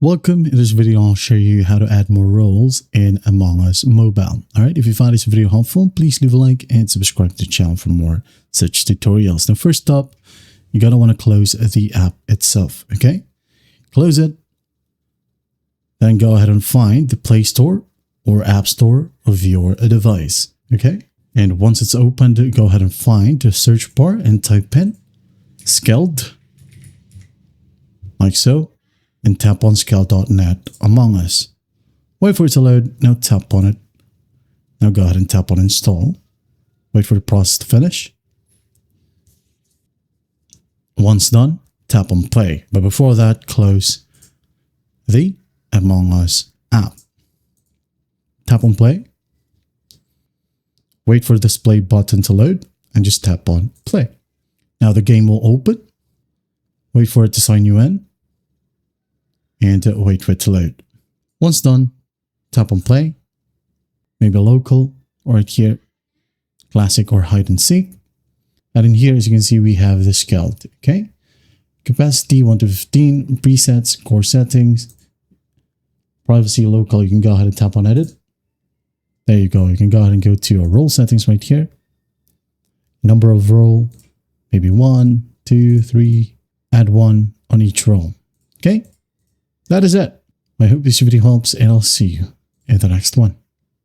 Welcome. In this video, I'll show you how to add more roles in Among Us Mobile. Alright, if you find this video helpful, please leave a like and subscribe to the channel for more such tutorials. Now, first up, you're going to want to close the app itself, okay? Close it. Then go ahead and find the Play Store or App Store of your device, okay? And once it's opened, go ahead and find the search bar and type in Skeld, like so. And tap on skeld.net Among Us. Wait for it to load. Now tap on it. Now go ahead and tap on install. Wait for the process to finish. Once done, tap on play. But before that, close the Among Us app. Tap on play. Wait for the display button to load and just tap on play. Now the game will open. Wait for it to sign you in. And wait for it to load. Once done, tap on play, maybe local, or right here, classic or hide and seek. And in here, as you can see, we have the Skeld, okay? Capacity 1 to 15, presets, core settings, privacy, local. You can go ahead and tap on edit. There you go. You can go ahead and go to your role settings right here. Number of role, maybe 1, 2, 3, add 1 on each role, okay? That is it. I hope this video helps, and I'll see you in the next one.